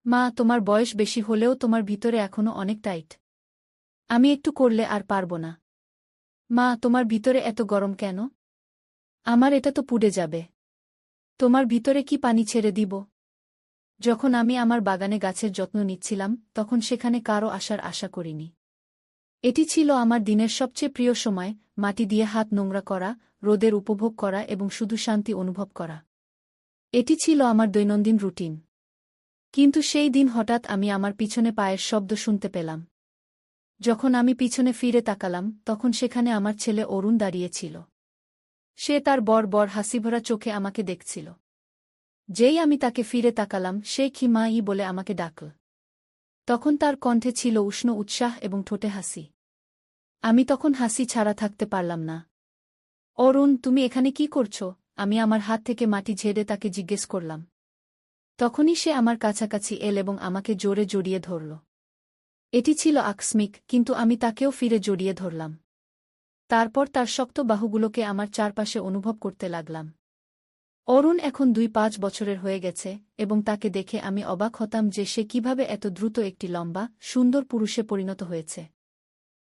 মা, তোমার বয়স বেশি হলেও তোমার ভিতরে এখনো অনেক টাইট। আমি একটু করলে আর পারব না। মা, তোমার ভিতরে এত গরম কেন? আমার এটা তো পুড়ে যাবে। তোমার ভিতরে কি পানি ছেড়ে দিব? যখন আমি আমার বাগানে গাছের যত্ন নিচ্ছিলাম, তখন সেখানে কারও আসার আশা করিনি। এটি ছিল আমার দিনের সবচেয়ে প্রিয় সময়, মাটি দিয়ে হাত নোংরা করা, রোদের উপভোগ করা এবং শুধু শান্তি অনুভব করা। এটি ছিল আমার দৈনন্দিন রুটিন। কিন্তু সেই দিন হঠাৎ আমি আমার পিছনে পায়ের শব্দ শুনতে পেলাম। যখন আমি পিছনে ফিরে তাকালাম, তখন সেখানে আমার ছেলে অরুণ দাঁড়িয়েছিল। সে তার বড় হাসিভরা চোখে আমাকে দেখছিল। যেই আমি তাকে ফিরে তাকালাম, সে কি মা ই বলে আমাকে ডাকল। তখন তার কণ্ঠে ছিল উষ্ণ উৎসাহ এবং ঠোঁটে হাসি। আমি তখন হাসি ছাড়া থাকতে পারলাম না। অরুণ, তুমি এখানে কি করছ? আমি আমার হাত থেকে মাটি ঝেড়ে তাকে জিজ্ঞেস করলাম। তখনই সে আমার কাছাকাছি এল এবং আমাকে জোরে জড়িয়ে ধরল। এটি ছিল আকস্মিক, কিন্তু আমি তাকেও ফিরে জড়িয়ে ধরলাম। তারপর তার শক্ত বাহুগুলোকে আমার চারপাশে অনুভব করতে লাগলাম। অরুণ এখন ২-৫ বছরের হয়ে গেছে, এবং তাকে দেখে আমি অবাক হতাম যে সে কিভাবে এত দ্রুত একটি লম্বা, সুন্দর পুরুষে পরিণত হয়েছে।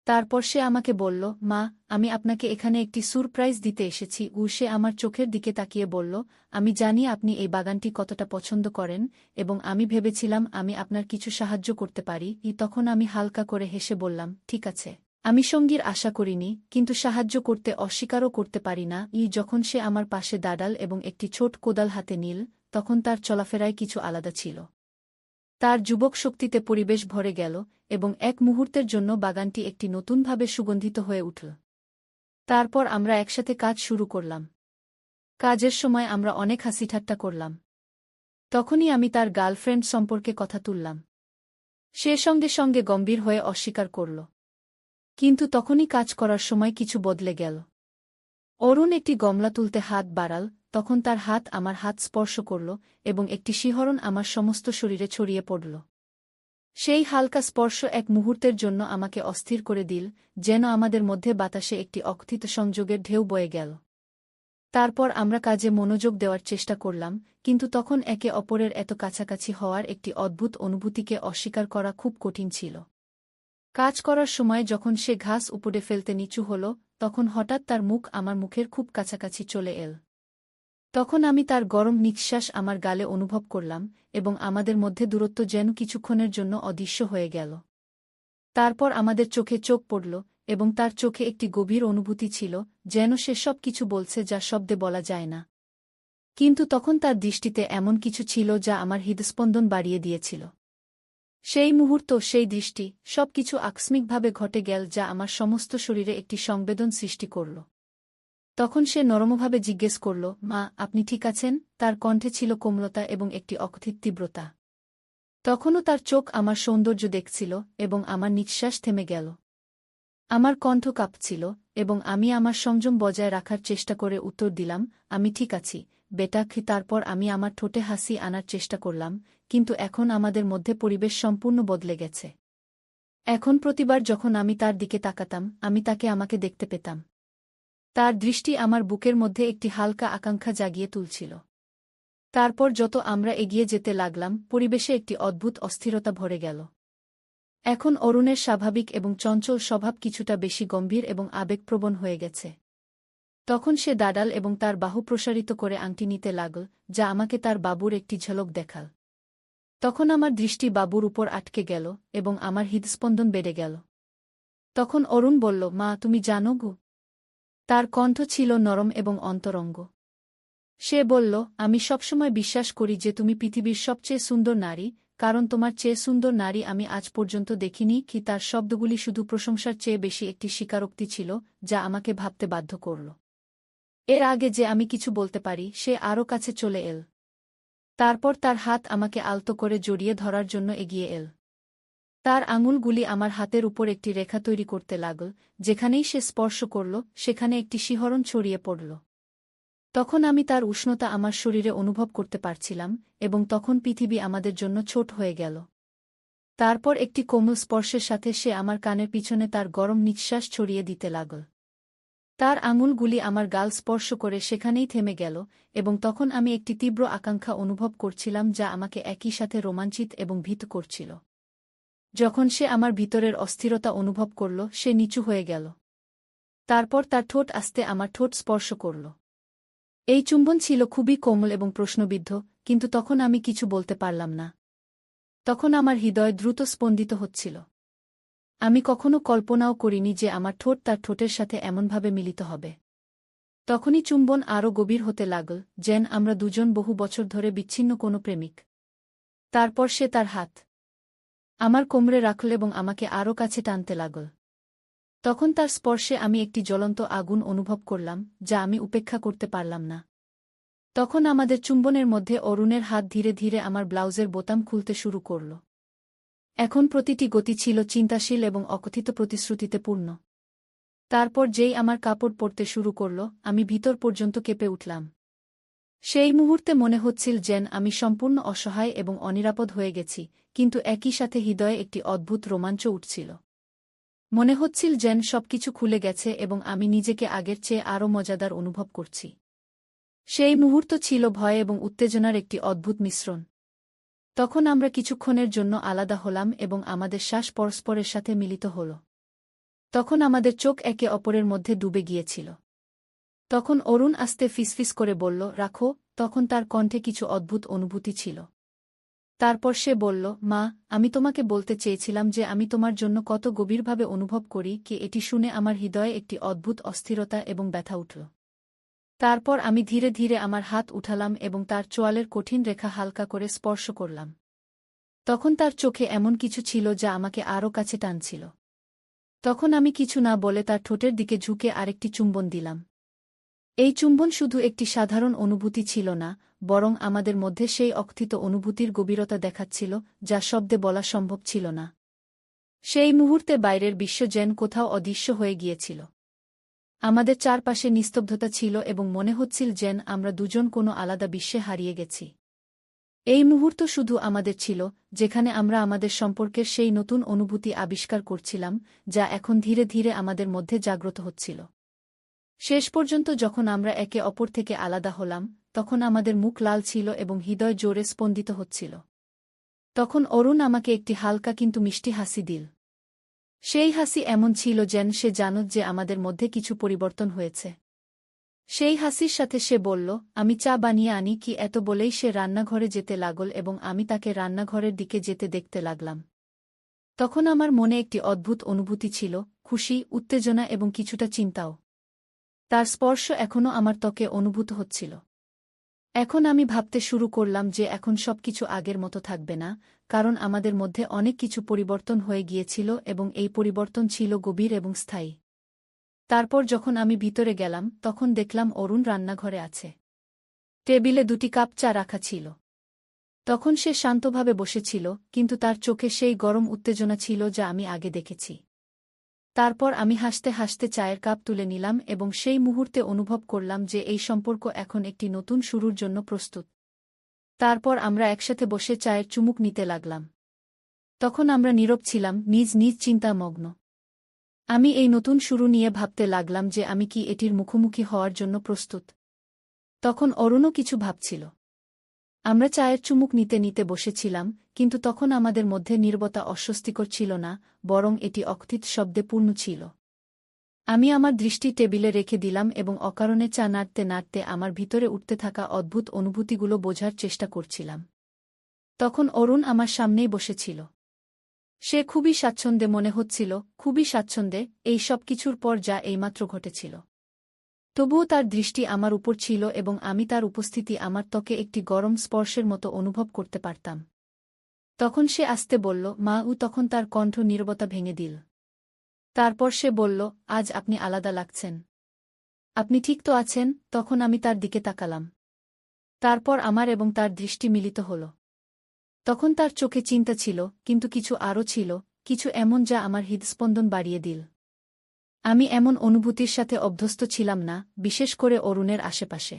তারপর সে আমাকে বলল, মা, আমি আপনাকে এখানে একটি সারপ্রাইজ দিতে এসেছি। সে আমার চোখের দিকে তাকিয়ে বলল, আমি জানি আপনি এই বাগানটি কতটা পছন্দ করেন, এবং আমি ভেবেছিলাম আমি আপনার কিছু সাহায্য করতে পারি। তখন আমি হালকা করে হেসে বললাম, ঠিক আছে। আমি সঙ্গীর আশা করিনি, কিন্তু সাহায্য করতে অস্বীকারও করতে পারি না। যখন সে আমার পাশে দাঁড়াল এবং একটি ছোট কোদাল হাতে নিল, তখন তার চলাফেরায় কিছু আলাদা ছিল। তার যুবক শক্তিতে পরিবেশ ভরে গেল, এবং এক মুহূর্তের জন্য বাগানটি একটি নতুনভাবে সুগন্ধিত হয়ে উঠল। তারপর আমরা একসাথে কাজ শুরু করলাম। কাজের সময় আমরা অনেক হাসিঠাট্টা করলাম। তখনই আমি তার গার্লফ্রেন্ড সম্পর্কে কথা তুললাম। সে সঙ্গে সঙ্গে গম্ভীর হয়ে অস্বীকার করল। কিন্তু তখনই কাজ করার সময় কিছু বদলে গেল। অরুণ একটি গমলা তুলতে হাত বাড়াল, তখন তার হাত আমার হাত স্পর্শ করল, এবং একটি শিহরণ আমার সমস্ত শরীরে ছড়িয়ে পড়ল। সেই হালকা স্পর্শ এক মুহূর্তের জন্য আমাকে অস্থির করে দিল, যেন আমাদের মধ্যে বাতাসে একটি অকথিত সংযোগের ঢেউ বয়ে গেল। তারপর আমরা কাজে মনোযোগ দেওয়ার চেষ্টা করলাম, কিন্তু তখন একে অপরের এত কাছাকাছি হওয়ার একটি অদ্ভুত অনুভূতিকে অস্বীকার করা খুব কঠিন ছিল। কাজ করার সময় যখন সে ঘাস উপড়ে ফেলতে নিচু হল, তখন হঠাৎ তার মুখ আমার মুখের খুব কাছাকাছি চলে এল। তখন আমি তার গরম নিঃশ্বাস আমার গালে অনুভব করলাম, এবং আমাদের মধ্যে দূরত্ব যেন কিছুক্ষণের জন্য অদৃশ্য হয়ে গেল। তারপর আমাদের চোখে চোখ পড়ল, এবং তার চোখে একটি গভীর অনুভূতি ছিল, যেন সে সব কিছু বলছে যা শব্দে বলা যায় না। কিন্তু তখন তার দৃষ্টিতে এমন কিছু ছিল যা আমার হৃদস্পন্দন বাড়িয়ে দিয়েছিল। সেই মুহূর্ত, সেই দৃষ্টি, সবকিছু আকস্মিকভাবে ঘটে গেল যা আমার সমস্ত শরীরে একটি সংবেদন সৃষ্টি করল। তখন সে নরমভাবে জিজ্ঞেস করল, মা, আপনি ঠিক আছেন? তার কণ্ঠে ছিল কোমলতা এবং একটি অকথিত তীব্রতা। তখনও তার চোখ আমার সৌন্দর্য দেখছিল, এবং আমার নিঃশ্বাস থেমে গেল। আমার কণ্ঠ কাঁপছিল, এবং আমি আমার সংযম বজায় রাখার চেষ্টা করে উত্তর দিলাম, আমি ঠিক আছি, বেটা। তারপর আমি আমার ঠোঁটে হাসি আনার চেষ্টা করলাম, কিন্তু এখন আমাদের মধ্যে পরিবেশ সম্পূর্ণ বদলে গেছে। এখন প্রতিবার যখন আমি তার দিকে তাকাতাম, আমি তাকে আমাকে দেখতে পেতাম। তার দৃষ্টি আমার বুকের মধ্যে একটি হালকা আকাঙ্ক্ষা জাগিয়ে তুলছিল। তারপর যত আমরা এগিয়ে যেতে লাগলাম, পরিবেশে একটি অদ্ভুত অস্থিরতা ভরে গেল। এখন অরুণের স্বাভাবিক এবং চঞ্চল স্বভাব কিছুটা বেশি গম্ভীর এবং আবেগপ্রবণ হয়ে গেছে। তখন সে দাঁড়াল এবং তার বাহু প্রসারিত করে আংটি নিতে লাগল, যা আমাকে তার বাবুর একটি ঝলক দেখাল। তখন আমার দৃষ্টি বাবুর উপর আটকে গেল, এবং আমার হৃদস্পন্দন বেড়ে গেল। তখন অরুণ বলল, মা, তুমি জানো গো? তার কণ্ঠ ছিল নরম এবং অন্তরঙ্গ। সে বলল, আমি সবসময় বিশ্বাস করি যে তুমি পৃথিবীর সবচেয়ে সুন্দর নারী, কারণ তোমার চেয়ে সুন্দর নারী আমি আজ পর্যন্ত দেখিনি। তার শব্দগুলি শুধু প্রশংসার চেয়ে বেশি একটি স্বীকারোক্তি ছিল, যা আমাকে ভাবতে বাধ্য করল। এর আগে যে আমি কিছু বলতে পারি, সে আরও কাছে চলে এল। তারপর তার হাত আমাকে আলতো করে জড়িয়ে ধরার জন্য এগিয়ে এল। তার আঙুলগুলি আমার হাতের উপর একটি রেখা তৈরি করতে লাগল, যেখানেই সে স্পর্শ করল, সেখানে একটি শিহরণ ছড়িয়ে পড়ল। তখন আমি তার উষ্ণতা আমার শরীরে অনুভব করতে পারছিলাম, এবং তখন পৃথিবী আমাদের জন্য ছোট হয়ে গেল। তারপর একটি কোমল স্পর্শের সাথে সে আমার কানের পিছনে তার গরম নিঃশ্বাস ছড়িয়ে দিতে লাগল। তার আঙুলগুলি আমার গাল স্পর্শ করে সেখানেই থেমে গেল, এবং তখন আমি একটি তীব্র আকাঙ্ক্ষা অনুভব করছিলাম যা আমাকে একই সাথে রোমাঞ্চিত এবং ভীত করছিল। যখন সে আমার ভিতরের অস্থিরতা অনুভব করল, সে নিচু হয়ে গেল। তারপর তার ঠোঁট আস্তে আমার ঠোঁট স্পর্শ করল। এই চুম্বন ছিল খুবই কোমল এবং প্রশ্নবিদ্ধ, কিন্তু তখন আমি কিছু বলতে পারলাম না। তখন আমার হৃদয় দ্রুত স্পন্দিত হচ্ছিল। আমি কখনো কল্পনাও করিনি যে আমার ঠোঁট তার ঠোঁটের সাথে এমনভাবে মিলিত হবে। তখনই চুম্বন আরও গভীর হতে লাগল, যেন আমরা দুজন বহু বছর ধরে বিচ্ছিন্ন কোনো প্রেমিক। তারপর সে তার হাত আমার কোমরে রাখল এবং আমাকে আরও কাছে টানতে লাগল। তখন তার স্পর্শে আমি একটি জ্বলন্ত আগুন অনুভব করলাম, যা আমি উপেক্ষা করতে পারলাম না। তখন আমাদের চুম্বনের মধ্যে অরুণের হাত ধীরে ধীরে আমার ব্লাউজের বোতাম খুলতে শুরু করল। এখন প্রতিটি গতি ছিল চিন্তাশীল এবং অকথিত প্রতিশ্রুতিতে পূর্ণ। তারপর যেই আমার কাপড় পরতে শুরু করল, আমি ভিতর পর্যন্ত কেঁপে উঠলাম। সেই মুহূর্তে মনে হচ্ছিল যেন আমি সম্পূর্ণ অসহায় এবং অনিরাপদ হয়ে গেছি, কিন্তু একই সাথে হৃদয়ে একটি অদ্ভুত রোমাঞ্চ উঠছিল। মনে হচ্ছিল যেন সবকিছু খুলে গেছে এবং আমি নিজেকে আগের চেয়ে আরও মজাদার অনুভব করছি। সেই মুহূর্ত ছিল ভয় এবং উত্তেজনার একটি অদ্ভুত মিশ্রণ। তখন আমরা কিছুক্ষণের জন্য আলাদা হলাম এবং আমাদের শ্বাস পরস্পরের সাথে মিলিত হল। তখন আমাদের চোখ একে অপরের মধ্যে ডুবে গিয়েছিল। তখন অরুণ আস্তে ফিসফিস করে বলল, রাখো। তখন তার কণ্ঠে কিছু অদ্ভুত অনুভূতি ছিল। তারপর সে বলল, মা, আমি তোমাকে বলতে চেয়েছিলাম যে আমি তোমার জন্য কত গভীরভাবে অনুভব করি। কি এটি শুনে আমার হৃদয়ে একটি অদ্ভুত অস্থিরতা এবং ব্যথা উঠল। তারপর আমি ধীরে ধীরে আমার হাত উঠালাম এবং তার চোয়ালের কঠিন রেখা হালকা করে স্পর্শ করলাম। তখন তার চোখে এমন কিছু ছিল যা আমাকে আরও কাছে টানছিল। তখন আমি কিছু না বলে তার ঠোঁটের দিকে ঝুঁকে আরেকটি চুম্বন দিলাম। এই চুম্বন শুধু একটি সাধারণ অনুভূতি ছিল না, বরং আমাদের মধ্যে সেই অকথিত অনুভূতির গভীরতা দেখাচ্ছিল, যা শব্দে বলা সম্ভব ছিল না। সেই মুহূর্তে বাইরের বিশ্ব যেন কোথাও অদৃশ্য হয়ে গিয়েছিল। আমাদের চারপাশে নিস্তব্ধতা ছিল এবং মনে হচ্ছিল যেন আমরা দুজন কোনো আলাদা বিশ্বে হারিয়ে গেছি। এই মুহূর্ত শুধু আমাদের ছিল, যেখানে আমরা আমাদের সম্পর্কের সেই নতুন অনুভূতি আবিষ্কার করছিলাম, যা এখন ধীরে ধীরে আমাদের মধ্যে জাগ্রত হচ্ছিল। শেষ পর্যন্ত যখন আমরা একে অপর থেকে আলাদা হলাম, তখন আমাদের মুখ লাল ছিল এবং হৃদয় জোরে স্পন্দিত হচ্ছিল। তখন অরুণ আমাকে একটি হালকা কিন্তু মিষ্টি হাসি দিল। সেই হাসি এমন ছিল যেন সে জানত যে আমাদের মধ্যে কিছু পরিবর্তন হয়েছে। সেই হাসির সাথে সে বলল, আমি চা বানিয়ে আনি কি। এত বলেই সে রান্নাঘরে যেতে লাগল এবং আমি তাকে রান্নাঘরের দিকে যেতে দেখতে লাগলাম। তখন আমার মনে একটি অদ্ভুত অনুভূতি ছিল, খুশি, উত্তেজনা এবং কিছুটা চিন্তাও। তার স্পর্শ এখনও আমার ত্বকে অনুভূত হচ্ছিল। এখন আমি ভাবতে শুরু করলাম যে এখন সবকিছু আগের মতো থাকবে না, কারণ আমাদের মধ্যে অনেক কিছু পরিবর্তন হয়ে গিয়েছিল এবং এই পরিবর্তন ছিল গভীর এবং স্থায়ী। তারপর যখন আমি ভিতরে গেলাম, তখন দেখলাম অরুণ রান্নাঘরে আছে। টেবিলে 2টি কাপ চা রাখা ছিল। তখন সে শান্তভাবে বসেছিল, কিন্তু তার চোখে সেই গরম উত্তেজনা ছিল যা আমি আগে দেখেছি। তারপর আমি হাসতে হাসতে চায়ের কাপ তুলে নিলাম এবং সেই মুহূর্তে অনুভব করলাম যে এই সম্পর্ক এখন একটি নতুন শুরুর জন্য প্রস্তুত। তারপর আমরা একসাথে বসে চায়ের চুমুক নিতে লাগলাম। তখন আমরা নীরব ছিলাম, নিজ নিজ চিন্তামগ্ন। আমি এই নতুন শুরু নিয়ে ভাবতে লাগলাম যে আমি কি এটির মুখোমুখি হওয়ার জন্য প্রস্তুত। তখন অরুণও কিছু ভাবছিল। আমরা চায়ের চুমুক নিতে নিতে বসেছিলাম, কিন্তু তখন আমাদের মধ্যে নীরবতা অস্বস্তিকর ছিল না, বরং এটি অকথিত শব্দে পূর্ণ ছিল। আমি আমার দৃষ্টি টেবিলে রেখে দিলাম এবং অকারণে চা নাড়তে নাড়তে আমার ভিতরে উঠতে থাকা অদ্ভুত অনুভূতিগুলো বোঝার চেষ্টা করছিলাম। তখন অরুণ আমার সামনেই বসেছিল। সে খুবই স্বাচ্ছন্দ্যে মনে হচ্ছিল, খুবই স্বাচ্ছন্দ্যে, এই সব কিছুর পর যা এইমাত্র ঘটেছিল। তবুও তার দৃষ্টি আমার উপর ছিল এবং আমি তার উপস্থিতি আমার ত্বকে একটি গরম স্পর্শের মতো অনুভব করতে পারতাম। তখন সে আস্তে বলল, মা। তখন তার কণ্ঠ নীরবতা ভেঙে দিল। তারপর সে বলল, আজ আপনি আলাদা লাগছেন। আপনি ঠিক তো আছেন? তখন আমি তার দিকে তাকালাম। তারপর আমার এবং তার দৃষ্টি মিলিত হল। তখন তার চোখে চিন্তা ছিল, কিন্তু কিছু আরও ছিল, কিছু এমন যা আমার হৃদস্পন্দন বাড়িয়ে দিল। আমি এমন অনুভূতির সাথে অভ্যস্ত ছিলাম না, বিশেষ করে অরুণের আশেপাশে।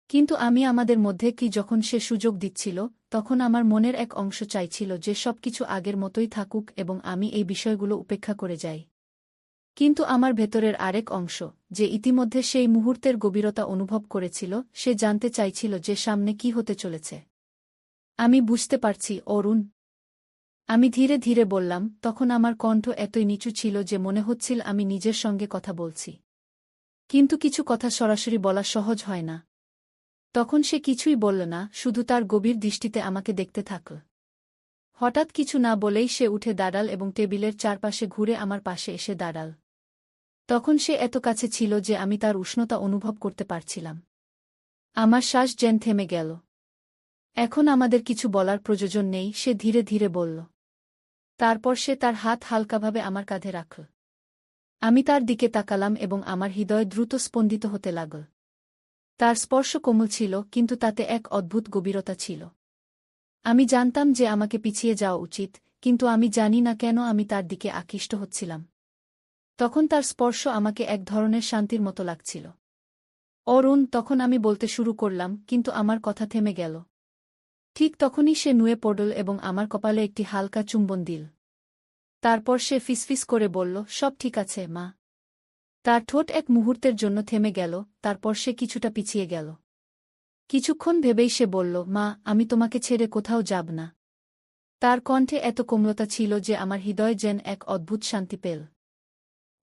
কিন্তু আমি আমাদের মধ্যে কি যখন সে সুযোগ দিচ্ছিল, তখন আমার মনের এক অংশ চাইছিল যে সবকিছু আগের মতোই থাকুক এবং আমি এই বিষয়গুলো উপেক্ষা করে যাই। কিন্তু আমার ভেতরের আরেক অংশ, যে ইতিমধ্যে সেই মুহূর্তের গভীরতা অনুভব করেছিল, সে জানতে চাইছিল যে সামনে কি হতে চলেছে। আমি বুঝতে পারছি, অরুণ। আমি ধীরে ধীরে বললাম, তখন আমার কণ্ঠ এতই নিচু ছিল যে মনে হচ্ছিল আমি নিজের সঙ্গে কথা বলছি। কিন্তু কিছু কথা সরাসরি বলা সহজ হয় না। তখন সে কিছুই বলল না, শুধু তার গভীর দৃষ্টিতে আমাকে দেখতে থাকল। হঠাৎ কিছু না বলেই সে উঠে দাঁড়াল এবং টেবিলের চারপাশে ঘুরে আমার পাশে এসে দাঁড়াল। তখন সে এত কাছে ছিল যে আমি তার উষ্ণতা অনুভব করতে পারছিলাম। আমার শ্বাস যেন থেমে গেল। এখন আমাদের কিছু বলার প্রয়োজন নেই, সে ধীরে ধীরে বলল। তারপর সে তার হাত হালকাভাবে আমার কাঁধে রাখল। আমি তার দিকে তাকালাম এবং আমার হৃদয় দ্রুত স্পন্দিত হতে লাগল। তার স্পর্শ কোমল ছিল, কিন্তু তাতে এক অদ্ভুত গভীরতা ছিল। আমি জানতাম যে আমাকে পিছিয়ে যাওয়া উচিত, কিন্তু আমি জানি না কেন আমি তার দিকে আকৃষ্ট হচ্ছিলাম। তখন তার স্পর্শ আমাকে এক ধরনের শান্তির মতো লাগছিল। অরুণ, তখন আমি বলতে শুরু করলাম, কিন্তু আমার কথা থেমে গেল। ঠিক তখনই সে নুয়ে পড়ল এবং আমার কপালে একটি হালকা চুম্বন দিল। তারপর সে ফিসফিস করে বলল, সব ঠিক আছে, মা। তার ঠোঁট এক মুহূর্তের জন্য থেমে গেল, তারপর সে কিছুটা পিছিয়ে গেল। কিছুক্ষণ ভেবেই সে বলল, মা, আমি তোমাকে ছেড়ে কোথাও যাব না। তার কণ্ঠে এত কোমলতা ছিল যে আমার হৃদয় যেন এক অদ্ভুত শান্তি পেল।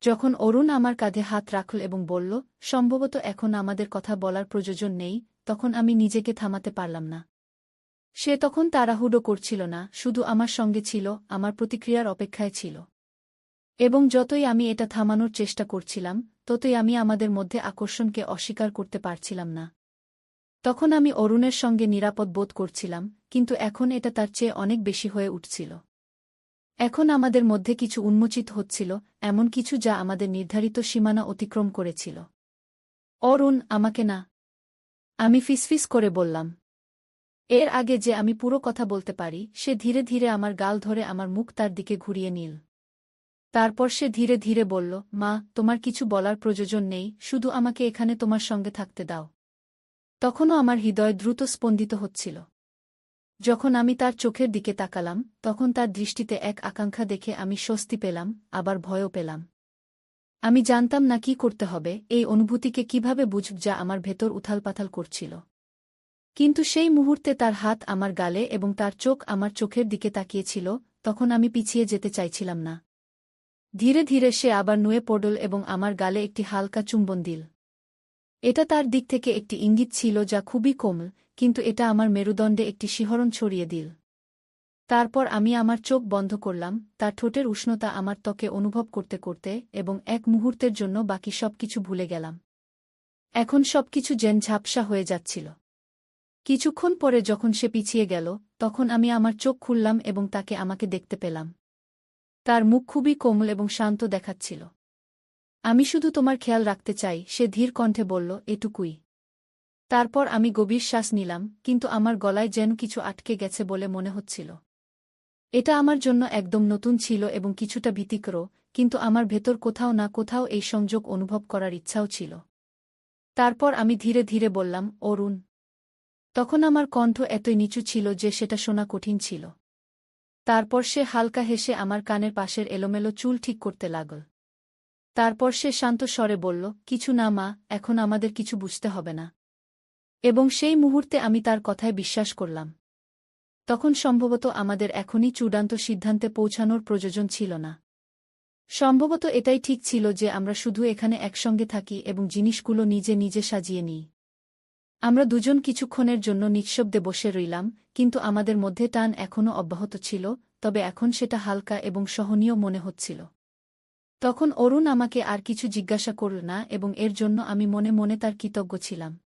যখন অরুণ আমার কাঁধে হাত রাখল এবং বলল, সম্ভবত এখন আমাদের কথা বলার প্রয়োজন নেই, তখন আমি নিজেকে থামাতে পারলাম না। সে তখন তাড়াহুড়ো করছিল না, শুধু আমার সঙ্গে ছিল, আমার প্রতিক্রিয়ার অপেক্ষায় ছিল। এবং যতই আমি এটা থামানোর চেষ্টা করছিলাম, ততই আমি আমাদের মধ্যে আকর্ষণকে অস্বীকার করতে পারছিলাম না। তখন আমি অরুণের সঙ্গে নিরাপদ বোধ করছিলাম, কিন্তু এখন এটা তার চেয়ে অনেক বেশি হয়ে উঠছিল। এখন আমাদের মধ্যে কিছু উন্মোচিত হচ্ছিল, এমন কিছু যা আমাদের নির্ধারিত সীমানা অতিক্রম করেছিল। অরুণ, আমাকে না। আমি ফিসফিস করে বললাম। এর আগে যে আমি পুরো কথা বলতে পারি, সে ধীরে ধীরে আমার গাল ধরে আমার মুখ তার দিকে ঘুরিয়ে নিল। তারপর সে ধীরে ধীরে বলল, মা, তোমার কিছু বলার প্রয়োজন নেই, শুধু আমাকে এখানে তোমার সঙ্গে থাকতে দাও। তখনও আমার হৃদয় দ্রুত স্পন্দিত হচ্ছিল। যখন আমি তার চোখের দিকে তাকালাম, তখন তার দৃষ্টিতে এক আকাঙ্ক্ষা দেখে আমি স্বস্তি পেলাম, আবার ভয়ও পেলাম। আমি জানতাম না কি করতে হবে, এই অনুভূতিকে কিভাবে বুঝব যা আমার ভেতর উথালপাথাল করছিল। কিন্তু সেই মুহূর্তে তার হাত আমার গালে এবং তার চোখ আমার চোখের দিকে তাকিয়েছিল, তখন আমি পিছিয়ে যেতে চাইছিলাম না। ধীরে ধীরে সে আবার নুয়ে পড়ল এবং আমার গালে একটি হালকা চুম্বন দিল। এটা তার দিক থেকে একটি ইঙ্গিত ছিল যা খুবই কোমল, কিন্তু এটা আমার মেরুদণ্ডে একটি শিহরণ ছড়িয়ে দিল। তারপর আমি আমার চোখ বন্ধ করলাম, তার ঠোঁটের উষ্ণতা আমার ত্বকে অনুভব করতে করতে, এবং এক মুহূর্তের জন্য বাকি সবকিছু ভুলে গেলাম। এখন সবকিছু যেন ঝাপসা হয়ে যাচ্ছিল। কিছুক্ষণ পরে যখন সে পিছিয়ে গেল, তখন আমি আমার চোখ খুললাম এবং তাকে আমাকে দেখতে পেলাম। তার মুখ খুবই কোমল এবং শান্ত দেখাচ্ছিল। আমি শুধু তোমার খেয়াল রাখতে চাই, সে ধীর কণ্ঠে বলল, এটুকুই। তারপর আমি গভীর শ্বাস নিলাম, কিন্তু আমার গলায় যেন কিছু আটকে গেছে বলে মনে হচ্ছিল। এটা আমার জন্য একদম নতুন ছিল এবং কিছুটা ভীতিকর, কিন্তু আমার ভেতর কোথাও না কোথাও এই সংযোগ অনুভব করার ইচ্ছাও ছিল। তারপর আমি ধীরে ধীরে বললাম, অরুণ। তখন আমার কণ্ঠ এতই নিচু ছিল যে সেটা শোনা কঠিন ছিল। তারপর সে হালকা হেসে আমার কানের পাশের এলোমেলো চুল ঠিক করতে লাগল। তারপর সে শান্ত স্বরে বলল, কিছু না মা, এখন আমাদের কিছু বুঝতে হবে না। এবং সেই মুহূর্তে আমি তার কথায় বিশ্বাস করলাম। তখন সম্ভবত আমাদের এখনই চূড়ান্ত সিদ্ধান্তে পৌঁছানোর প্রয়োজন ছিল না। সম্ভবত এটাই ঠিক ছিল যে আমরা শুধু এখানে একসঙ্গে থাকি এবং জিনিসগুলো নিজে নিজে সাজিয়ে নিই। আমরা দুজন কিছুক্ষণের জন্য নিঃশব্দে বসে রইলাম, কিন্তু আমাদের মধ্যে টান এখনও অব্যাহত ছিল, তবে এখন সেটা হালকা এবং সহনীয় মনে হচ্ছিল। তখন অরুণ আমাকে আর কিছু জিজ্ঞাসা করল না এবং এর জন্য আমি মনে মনে তার কৃতজ্ঞ ছিলাম।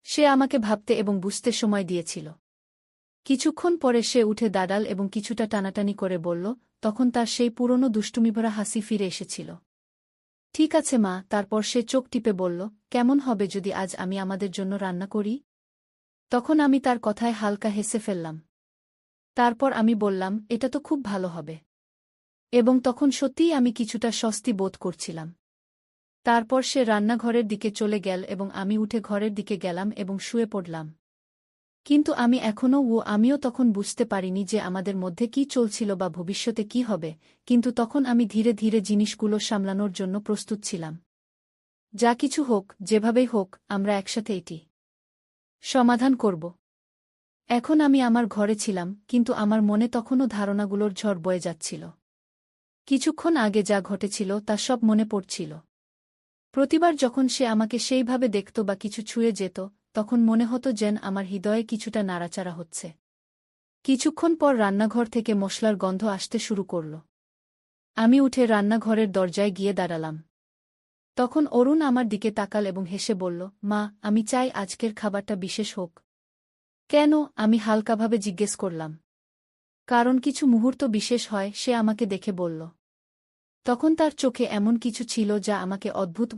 সে আমাকে ভাবতে এবং বুঝতে সময় দিয়েছিল। কিছুক্ষণ পরে সে উঠে দাঁড়াল এবং কিছুটা টানাটানি করে বলল, তখন তার সেই পুরনো দুষ্টুমিভরা হাসি ফিরে এসেছিল। ঠিক আছে মা। তারপর সে চোখ টিপে বলল, কেমন হবে যদি আজ আমি আমাদের জন্য রান্না করি? তখন আমি তার কথায় হালকা হেসে ফেললাম। তারপর আমি বললাম, এটা তো খুব ভালো হবে। এবং তখন সত্যিই আমি কিছুটা স্বস্তি বোধ করছিলাম। তারপর সে রান্নাঘরের দিকে চলে গেল এবং আমি উঠে ঘরের দিকে গেলাম এবং শুয়ে পড়লাম। কিন্তু আমিও তখন বুঝতে পারিনি যে আমাদের মধ্যে কি চলছিল বা ভবিষ্যতে কি হবে, কিন্তু তখন আমি ধীরে ধীরে জিনিসগুলো সামলানোর জন্য প্রস্তুত ছিলাম। যা কিছু হোক, যেভাবেই হোক, আমরা একসাথে এটি সমাধান করব। এখন আমি আমার ঘরে ছিলাম, কিন্তু আমার মনে তখনও ধারণাগুলোর ঝড় বয়ে যাচ্ছিল। কিছুক্ষণ আগে যা ঘটেছিল তা সব মনে পড়ছিল। প্রতিবার যখন সে আমাকে সেইভাবে দেখত বা কিছু ছুঁয়ে যেত, তখন মনে হতো যেন আমার হৃদয়ে কিছুটা নাড়াচাড়া হচ্ছে। কিছুক্ষণ পর রান্নাঘর থেকে মশলার গন্ধ আসতে শুরু করল। আমি উঠে রান্নাঘরের দরজায় গিয়ে দাঁড়ালাম। তখন অরুণ আমার দিকে তাকাল এবং হেসে বলল, মা, আমি চাই আজকের খাবারটা বিশেষ হোক। কেন? আমি হালকাভাবে জিজ্ঞেস করলাম। কারণ কিছু মুহূর্ত বিশেষ হয়, সে আমাকে দেখে বলল। তখন তার চোখে এমন কিছু ছিল যা আমাকে অদ্ভুত